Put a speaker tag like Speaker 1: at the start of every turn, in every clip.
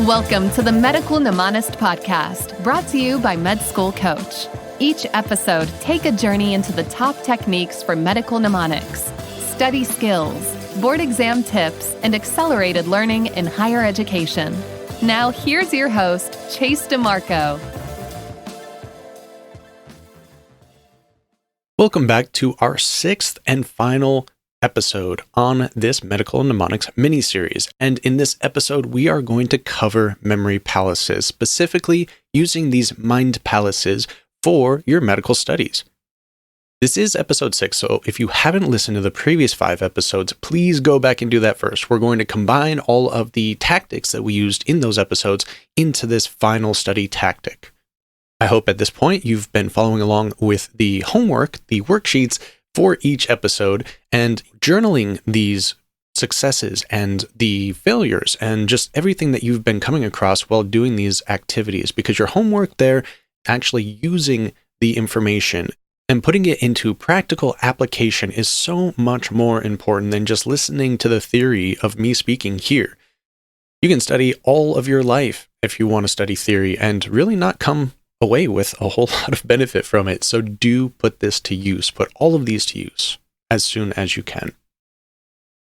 Speaker 1: Welcome to the Medical Mnemonist podcast, brought to you by Med School Coach. Each episode, take a journey into the top techniques for medical mnemonics, study skills, board exam tips, and accelerated learning in higher education. Now, here's your host, Chase DiMarco.
Speaker 2: Welcome back to our sixth and final episode on this Medical Mnemonics miniseries. And in this episode, we are going to cover memory palaces, specifically using these mind palaces for your medical studies. This is episode 6, so if you haven't listened to the previous 5 episodes, please go back and do that first. We're going to combine all of the tactics that we used in those episodes into this final study tactic. I hope at this point you've been following along with the homework, the worksheets for each episode, and journaling these successes and the failures and just everything that you've been coming across while doing these activities, because your homework there, actually using the information and putting it into practical application, is so much more important than just listening to the theory of me speaking here. You can study all of your life if you want to study theory and really not come away with a whole lot of benefit from it. So do put this to use. Put all of these to use as soon as you can.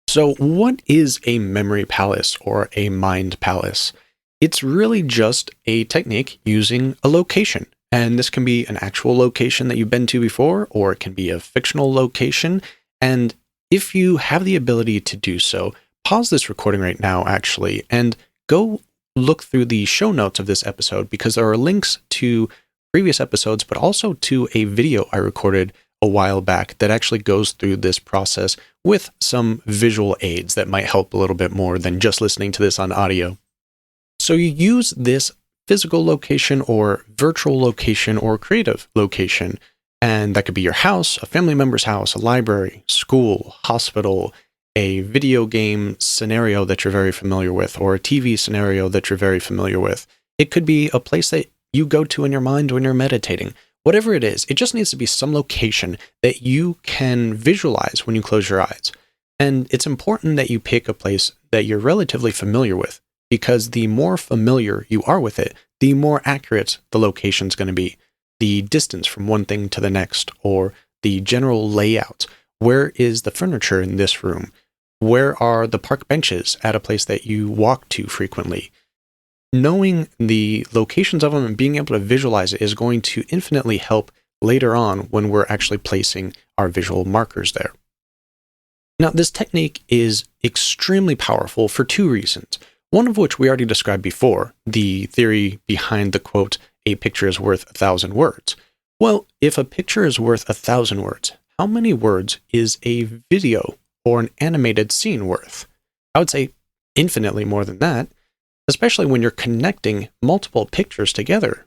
Speaker 2: So what is a memory palace or a mind palace? It's really just a technique using a location. And this can be an actual location that you've been to before, or it can be a fictional location. And if you have the ability to do so, pause this recording right now, actually, and go look through the show notes of this episode, because there are links to previous episodes, but also to a video I recorded a while back that actually goes through this process with some visual aids that might help a little bit more than just listening to this on audio. So you use this physical location or virtual location or creative location, and that could be your house, a family member's house, a library, school, hospital, a video game scenario that you're very familiar with, or a TV scenario that you're very familiar with. It could be a place that you go to in your mind when you're meditating. Whatever it is, it just needs to be some location that you can visualize when you close your eyes. And it's important that you pick a place that you're relatively familiar with, because the more familiar you are with it, the more accurate the location's going to be. The distance from one thing to the next, or the general layout. Where is the furniture in this room? Where are the park benches at a place that you walk to frequently? Knowing the locations of them and being able to visualize it is going to infinitely help later on when we're actually placing our visual markers there. Now, this technique is extremely powerful for 2 reasons. One of which we already described before, the theory behind the quote, "A picture is worth 1,000 words." Well, if a picture is worth 1,000 words, how many words is a video or an animated scene worth? I would say infinitely more than that, especially when you're connecting multiple pictures together.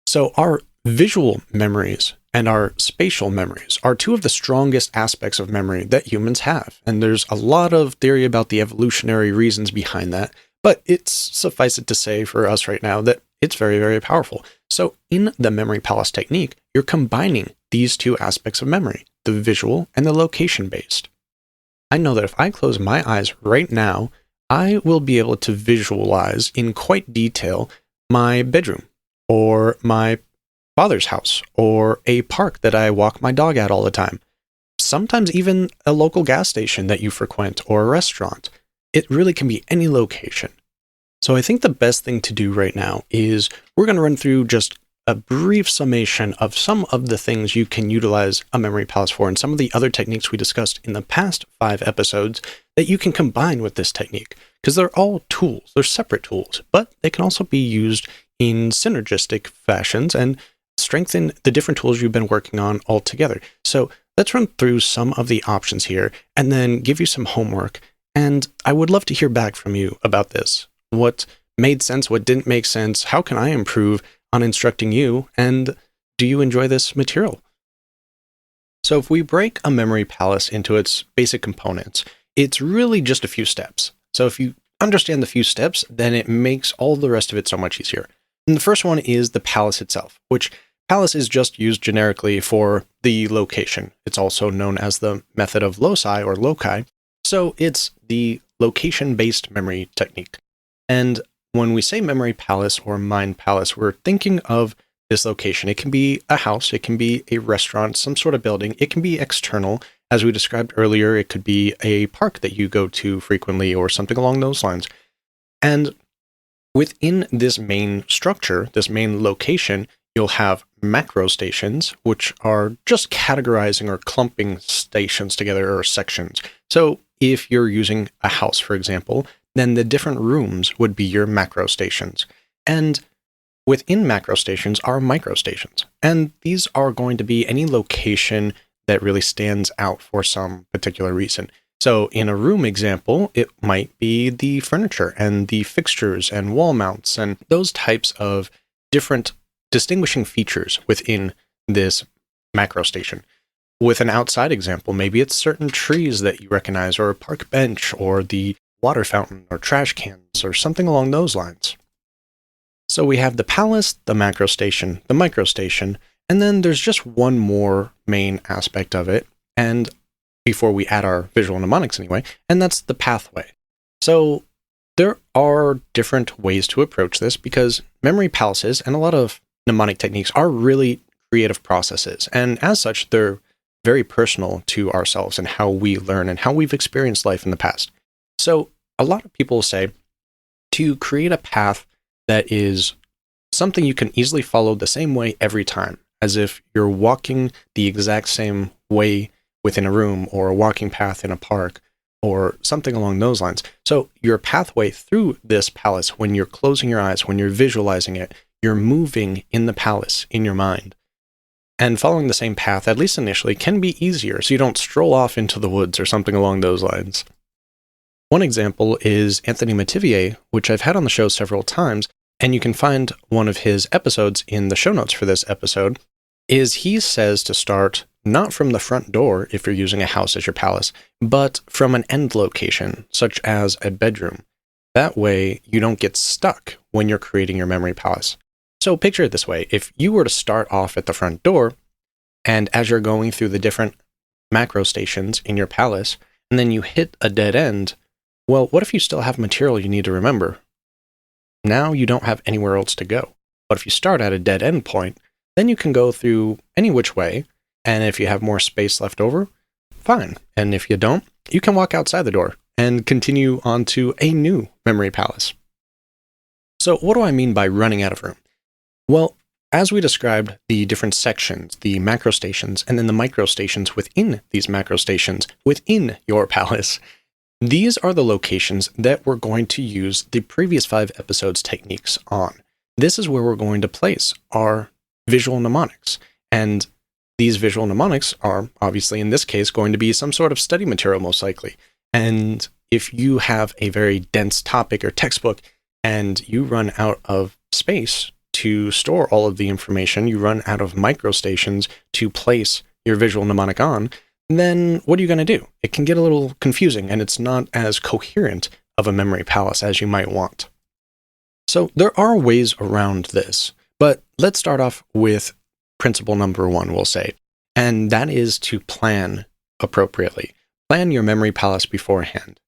Speaker 2: So our visual memories and our spatial memories are 2 of the strongest aspects of memory that humans have. And there's a lot of theory about the evolutionary reasons behind that, but it's suffice it to say for us right now that it's very, very powerful. So in the memory palace technique, you're combining these 2 aspects of memory, the visual and the location-based. I know that if I close my eyes right now, I will be able to visualize in quite detail my bedroom, or my father's house, or a park that I walk my dog at all the time. Sometimes even a local gas station that you frequent, or a restaurant. It really can be any location. So I think the best thing to do right now is we're going to run through just a brief summation of some of the things you can utilize a memory palace for, and some of the other techniques we discussed in the past 5 episodes that you can combine with this technique, because they're all tools. They're separate tools, but they can also be used in synergistic fashions and strengthen the different tools you've been working on all together. So let's run through some of the options here and then give you some homework. And I would love to hear back from you about this. What made sense? What didn't make sense? How can I improve on instructing you? And do you enjoy this material? So if we break a memory palace into its basic components, it's really just a few steps. So if you understand the few steps, then it makes all the rest of it so much easier. And the first one is the palace itself, which palace is just used generically for the location. It's also known as the method of loci or loci. So it's the location-based memory technique. And when we say memory palace or mind palace, we're thinking of this location. It can be a house, it can be a restaurant, some sort of building, it can be external. As we described earlier, it could be a park that you go to frequently or something along those lines. And within this main structure, this main location, you'll have macro stations, which are just categorizing or clumping stations together or sections. So if you're using a house, for example, then the different rooms would be your macro stations. And within macro stations are micro stations. And these are going to be any location that really stands out for some particular reason. So in a room example, it might be the furniture and the fixtures and wall mounts and those types of different distinguishing features within this macro station. With an outside example, maybe it's certain trees that you recognize, or a park bench, or the water fountain, or trash cans, or something along those lines. So we have the palace, the macro station, the micro station, and then there's just one more main aspect of it, and before we add our visual mnemonics anyway, and that's the pathway. So there are different ways to approach this because memory palaces and a lot of mnemonic techniques are really creative processes, and as such, they're very personal to ourselves and how we learn and how we've experienced life in the past. So a lot of people say to create a path that is something you can easily follow the same way every time, as if you're walking the exact same way within a room or a walking path in a park or something along those lines. So your pathway through this palace, when you're closing your eyes, when you're visualizing it, you're moving in the palace in your mind. And following the same path, at least initially, can be easier, so you don't stroll off into the woods or something along those lines. One example is Anthony Metivier, which I've had on the show several times, and you can find one of his episodes in the show notes for this episode, is he says to start not from the front door if you're using a house as your palace, but from an end location, such as a bedroom. That way, you don't get stuck when you're creating your memory palace. So picture it this way. If you were to start off at the front door, and as you're going through the different macro stations in your palace, and then you hit a dead end, well, what if you still have material you need to remember? Now you don't have anywhere else to go. But if you start at a dead end point, then you can go through any which way, and if you have more space left over, fine. And if you don't, you can walk outside the door and continue on to a new memory palace. So what do I mean by running out of room? Well, as we described the different sections, the macro stations, and then the micro stations within these macro stations within your palace, these are the locations that we're going to use the previous 5 episodes techniques on. This is where we're going to place our visual mnemonics. And these visual mnemonics are obviously in this case going to be some sort of study material most likely. And if you have a very dense topic or textbook and you run out of space to store all of the information, you run out of microstations to place your visual mnemonic on, then what are you going to do? It can get a little confusing and it's not as coherent of a memory palace as you might want. So there are ways around this, but let's start off with principle number 1, we'll say, and that is to plan appropriately. Plan your memory palace beforehand.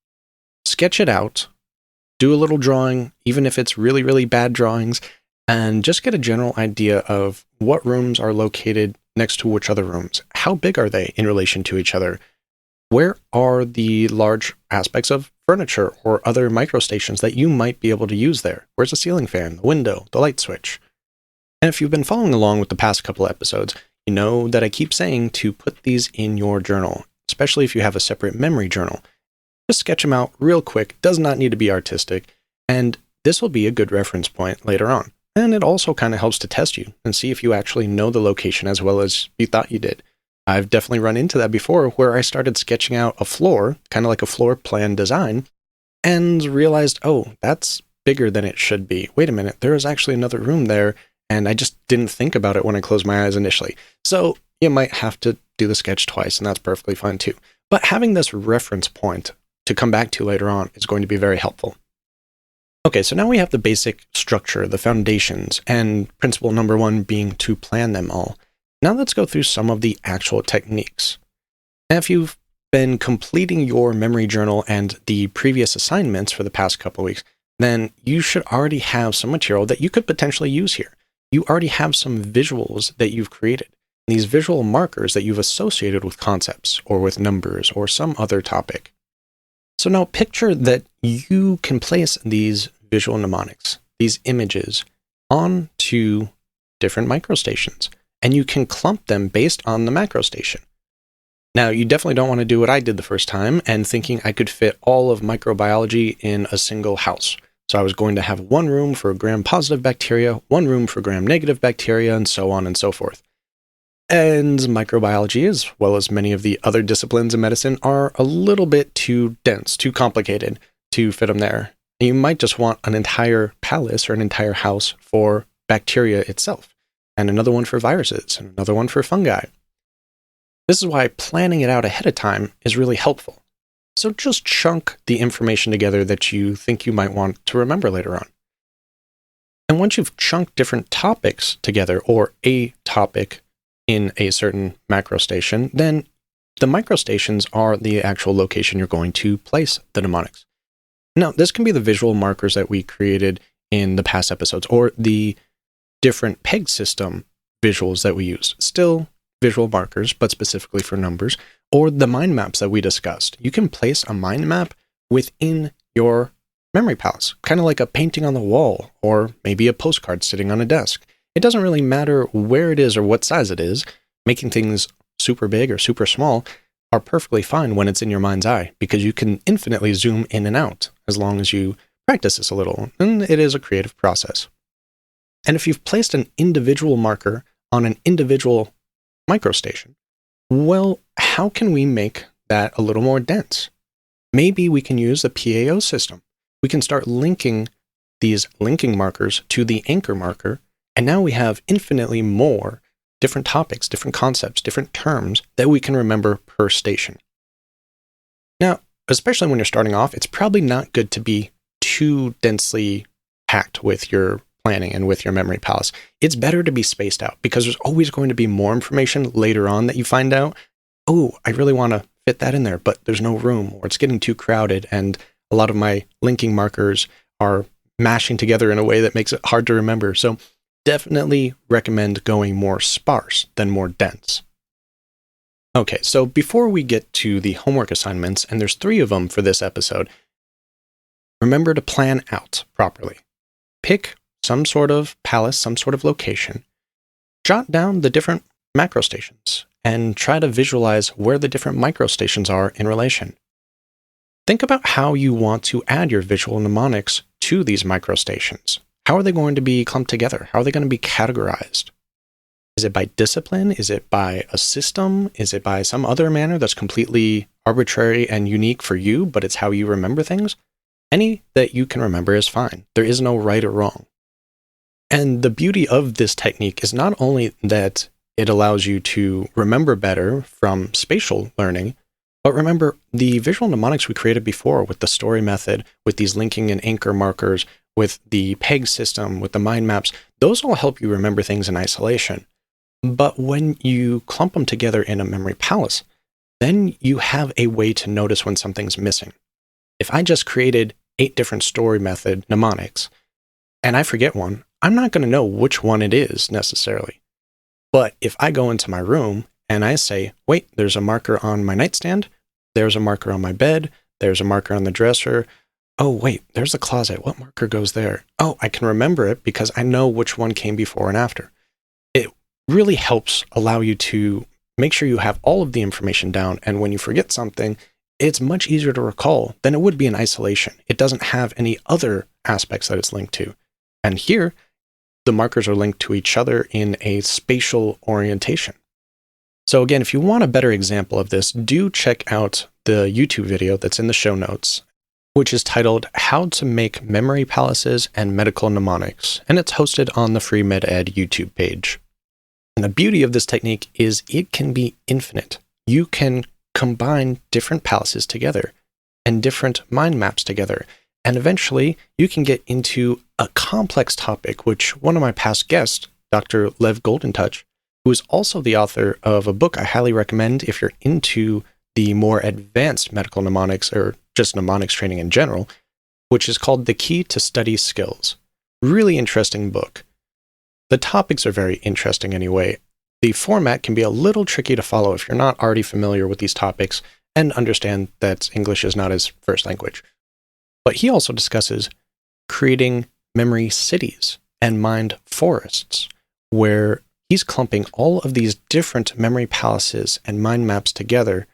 Speaker 2: Sketch it out, do a little drawing, even if it's really, really bad drawings, and just get a general idea of what rooms are located next to which other rooms. How big are they in relation to each other? Where are the large aspects of furniture or other microstations that you might be able to use there? Where's the ceiling fan, the window, the light switch? And if you've been following along with the past couple episodes, you know that I keep saying to put these in your journal, especially if you have a separate memory journal. Just sketch them out real quick, does not need to be artistic, and this will be a good reference point later on. And it also kind of helps to test you and see if you actually know the location as well as you thought you did. I've definitely run into that before where I started sketching out a floor, kind of like a floor plan design, and realized, oh, that's bigger than it should be. Wait a minute, there is actually another room there, and I just didn't think about it when I closed my eyes initially. So you might have to do the sketch twice, and that's perfectly fine too. But having this reference point to come back to later on is going to be very helpful. Okay, so now we have the basic structure, the foundations, and principle number 1 being to plan them all. Now let's go through some of the actual techniques. Now, if you've been completing your memory journal and the previous assignments for the past couple of weeks, then you should already have some material that you could potentially use here. You already have some visuals that you've created, these visual markers that you've associated with concepts or with numbers or some other topic. So now picture that you can place these visual mnemonics, these images, onto different microstations, and you can clump them based on the macro station. Now, you definitely don't want to do what I did the first time and thinking I could fit all of microbiology in a single house. So I was going to have one room for gram-positive bacteria, one room for gram-negative bacteria, and so on and so forth. And microbiology, as well as many of the other disciplines in medicine, are a little bit too dense, too complicated to fit them there. You might just want an entire palace or an entire house for bacteria itself, and another one for viruses, and another one for fungi. This is why planning it out ahead of time is really helpful. So just chunk the information together that you think you might want to remember later on. And once you've chunked different topics together, or a topic in a certain macro station, then the microstations are the actual location you're going to place the mnemonics. Now, this can be the visual markers that we created in the past episodes, or the different peg system visuals that we used. Still visual markers, but specifically for numbers, or the mind maps that we discussed. You can place a mind map within your memory palace, kind of like a painting on the wall, or maybe a postcard sitting on a desk. It doesn't really matter where it is or what size it is. Making things super big or super small are perfectly fine when it's in your mind's eye, because you can infinitely zoom in and out as long as you practice this a little, and it is a creative process. And if you've placed an individual marker on an individual microstation, well, how can we make that a little more dense? Maybe we can use the PAO system. We can start linking these linking markers to the anchor marker, and now we have infinitely more different topics, different concepts, different terms that we can remember per station. Now, especially when you're starting off, it's probably not good to be too densely packed with your planning and with your memory palace. It's better to be spaced out, because there's always going to be more information later on that you find out, oh, I really want to fit that in there, but there's no room, or it's getting too crowded, and a lot of my linking markers are mashing together in a way that makes it hard to remember. So definitely recommend going more sparse than more dense. Okay, so before we get to the homework assignments, and there's 3 of them for this episode, remember to plan out properly. Pick some sort of palace, some sort of location. Jot down the different macro stations and try to visualize where the different microstations are in relation. Think about how you want to add your visual mnemonics to these microstations. How are they going to be clumped together? How are they going to be categorized? Is it by discipline? Is it by a system? Is it by some other manner that's completely arbitrary and unique for you, but it's how you remember things? Any that you can remember is fine. There is no right or wrong. And the beauty of this technique is not only that it allows you to remember better from spatial learning, but remember the visual mnemonics we created before with the story method, with these linking and anchor markers, with the peg system, with the mind maps, those all help you remember things in isolation. But when you clump them together in a memory palace, then you have a way to notice when something's missing. If I just created 8 different story method mnemonics, and I forget one, I'm not going to know which one it is necessarily. But if I go into my room and I say, wait, there's a marker on my nightstand, there's a marker on my bed, there's a marker on the dresser, oh wait, there's a closet, what marker goes there? Oh, I can remember it because I know which one came before and after. It really helps allow you to make sure you have all of the information down, and when you forget something, it's much easier to recall than it would be in isolation. It doesn't have any other aspects that it's linked to. And here, the markers are linked to each other in a spatial orientation. So again, if you want a better example of this, do check out the YouTube video that's in the show notes, which is titled How to Make Memory Palaces and Medical Mnemonics, and it's hosted on the Free MedEd YouTube page. And the beauty of this technique is it can be infinite. You can combine different palaces together and different mind maps together, and eventually you can get into a complex topic, which one of my past guests, Dr. Lev Goldentouch, who is also the author of a book I highly recommend if you're into the more advanced medical mnemonics or just mnemonics training in general, which is called The Key to Study Skills. Really interesting book. The topics are very interesting anyway. The format can be a little tricky to follow if you're not already familiar with these topics and understand that English is not his first language. But he also discusses creating memory cities and mind forests, where he's clumping all of these different memory palaces and mind maps together,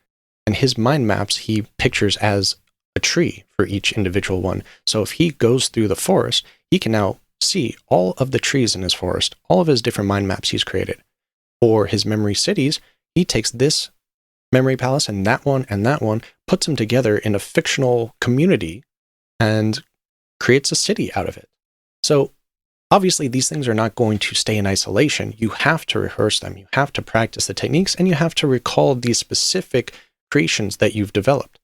Speaker 2: and his mind maps he pictures as a tree for each individual one. So if he goes through the forest, he can now see all of the trees in his forest, all of his different mind maps he's created. For his memory cities, he takes this memory palace and that one, puts them together in a fictional community and creates a city out of it. So obviously these things are not going to stay in isolation. You have to rehearse them, you have to practice the techniques, and you have to recall these specific creations that you've developed.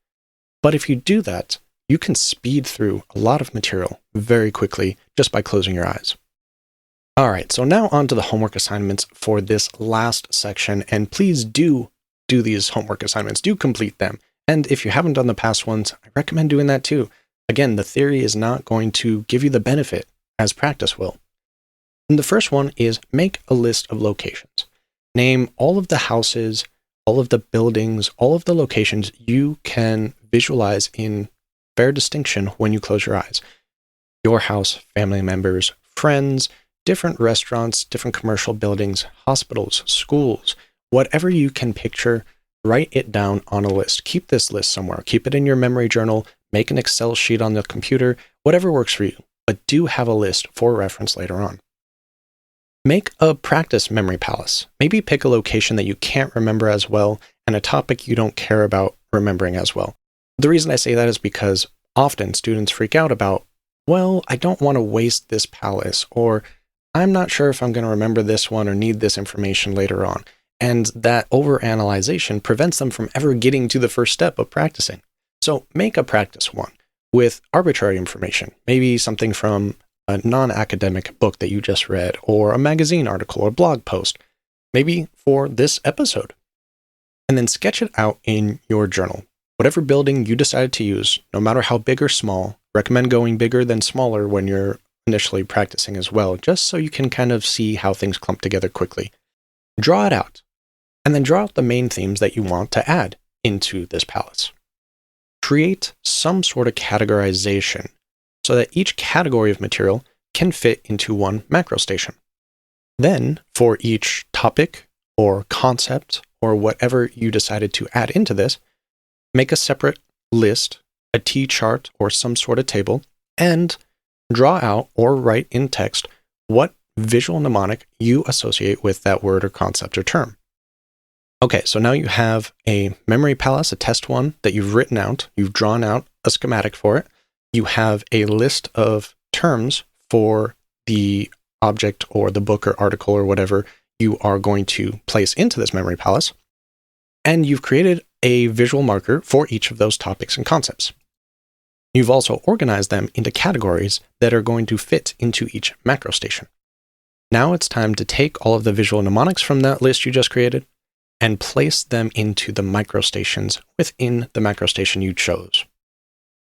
Speaker 2: But if you do that, you can speed through a lot of material very quickly just by closing your eyes. All right, so now on to the homework assignments for this last section, and please do these homework assignments, do complete them. And if you haven't done the past ones, I recommend doing that too. Again, the theory is not going to give you the benefit as practice will. And the first one is make a list of locations. Name all of the houses, all of the buildings, all of the locations you can visualize in fair distinction when you close your eyes. Your house, family members, friends, different restaurants, different commercial buildings, hospitals, schools, whatever you can picture, write it down on a list. Keep this list somewhere. Keep it in your memory journal, make an Excel sheet on the computer, whatever works for you, but do have a list for reference later on. Make a practice memory palace. Maybe pick a location that you can't remember as well and a topic you don't care about remembering as well. The reason I say that is because often students freak out about, well, I don't want to waste this palace, or I'm not sure if I'm going to remember this one or need this information later on. And that overanalyzation prevents them from ever getting to the first step of practicing. So make a practice one with arbitrary information, maybe something from a non-academic book that you just read, or a magazine article or blog post, maybe for this episode. And then sketch it out in your journal. Whatever building you decided to use, no matter how big or small, recommend going bigger than smaller when you're initially practicing as well, just so you can kind of see how things clump together quickly. Draw it out, and then draw out the main themes that you want to add into this palace. Create some sort of categorization so that each category of material can fit into one macro station. Then, for each topic or concept or whatever you decided to add into this, make a separate list, a T-chart or some sort of table, and draw out or write in text what visual mnemonic you associate with that word or concept or term. Okay, so now you have a memory palace, a test one that you've written out, you've drawn out a schematic for it, you have a list of terms for the object or the book or article or whatever you are going to place into this memory palace, and you've created a visual marker for each of those topics and concepts. You've also organized them into categories that are going to fit into each macro station. Now it's time to take all of the visual mnemonics from that list you just created and place them into the micro stations within the macro station you chose.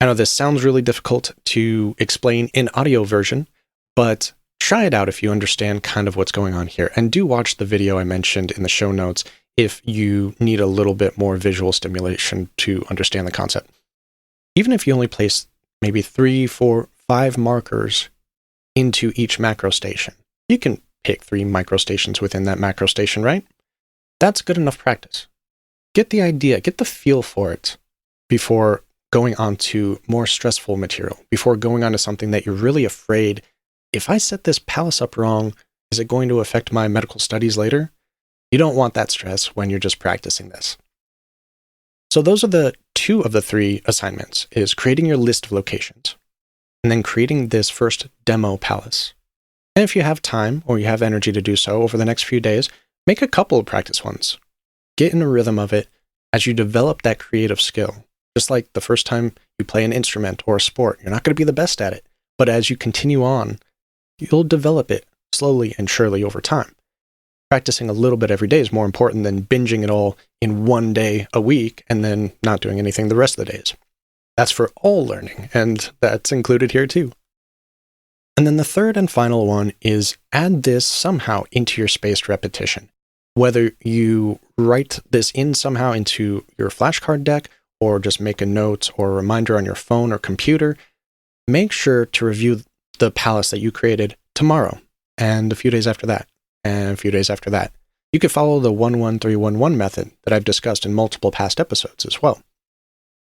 Speaker 2: I know this sounds really difficult to explain in audio version, but try it out if you understand kind of what's going on here. And do watch the video I mentioned in the show notes if you need a little bit more visual stimulation to understand the concept. Even if you only place maybe 3, 4, 5 markers into each macro station, you can pick 3 micro stations within that macro station, right? That's good enough practice. Get the idea, get the feel for it before going on to more stressful material, before going on to something that you're really afraid, if I set this palace up wrong, is it going to affect my medical studies later? You don't want that stress when you're just practicing this. So those are the 2 of the 3 assignments, is creating your list of locations, and then creating this first demo palace. And if you have time or you have energy to do so over the next few days, make a couple of practice ones. Get in a rhythm of it as you develop that creative skill. Just like the first time you play an instrument or a sport, you're not going to be the best at it. But as you continue on, you'll develop it slowly and surely over time. Practicing a little bit every day is more important than binging it all in one day a week and then not doing anything the rest of the days. That's for all learning, and that's included here too. And then the third and final one is add this somehow into your spaced repetition. Whether you write this in somehow into your flashcard deck, or just make a note or a reminder on your phone or computer, make sure to review the palace that you created tomorrow, and a few days after that, and a few days after that. You could follow the 1-1-3-1-1 method that I've discussed in multiple past episodes as well.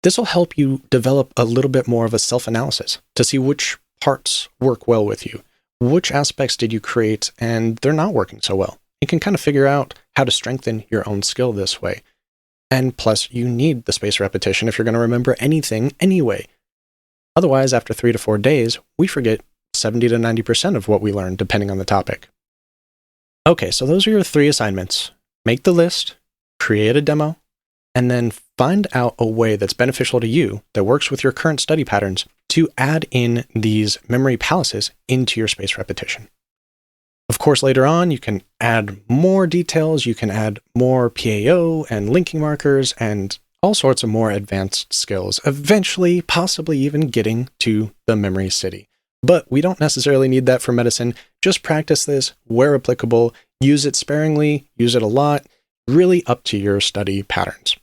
Speaker 2: This will help you develop a little bit more of a self-analysis to see which parts work well with you. Which aspects did you create and they're not working so well? You can kind of figure out how to strengthen your own skill this way. And plus, you need the spaced repetition if you're going to remember anything anyway. Otherwise, after 3 to 4 days, we forget 70 to 90% of what we learned, depending on the topic. Okay, so those are your 3 assignments. Make the list, create a demo, and then find out a way that's beneficial to you, that works with your current study patterns, to add in these memory palaces into your spaced repetition. Of course, later on, you can add more details, you can add more PAO and linking markers, and all sorts of more advanced skills, eventually possibly even getting to the memory city. But we don't necessarily need that for medicine. Just practice this where applicable, use it sparingly, use it a lot, really up to your study patterns.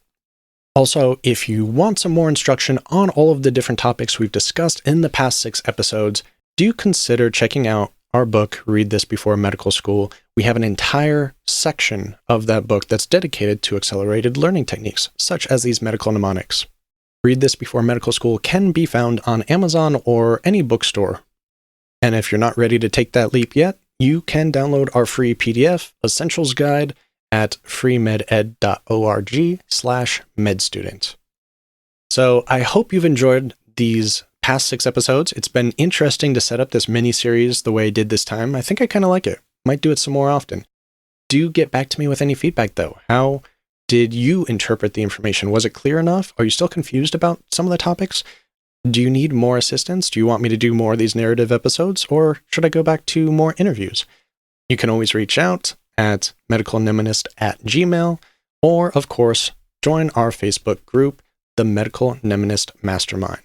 Speaker 2: Also, if you want some more instruction on all of the different topics we've discussed in the past 6 episodes, do consider checking out our book, Read This Before Medical School. We have an entire section of that book that's dedicated to accelerated learning techniques, such as these medical mnemonics. Read This Before Medical School can be found on Amazon or any bookstore. And if you're not ready to take that leap yet, you can download our free PDF Essentials Guide at freemeded.org/medstudent. So I hope you've enjoyed these past 6 episodes. It's been interesting to set up this mini-series the way I did this time. I think I kind of like it. Might do it some more often. Do get back to me with any feedback, though. How did you interpret the information? Was it clear enough? Are you still confused about some of the topics? Do you need more assistance? Do you want me to do more of these narrative episodes? Or should I go back to more interviews? You can always reach out at medicalmnemonist@gmail.com, or, of course, join our Facebook group, the Medical Mnemonist Mastermind.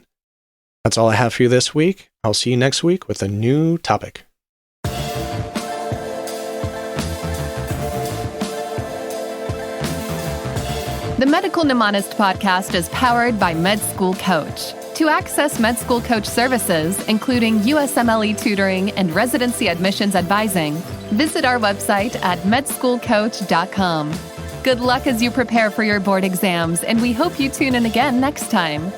Speaker 2: That's all I have for you this week. I'll see you next week with a new topic.
Speaker 1: The Medical Mnemonist podcast is powered by Med School Coach. To access Med School Coach services, including USMLE tutoring and residency admissions advising, visit our website at medschoolcoach.com. Good luck as you prepare for your board exams, and we hope you tune in again next time.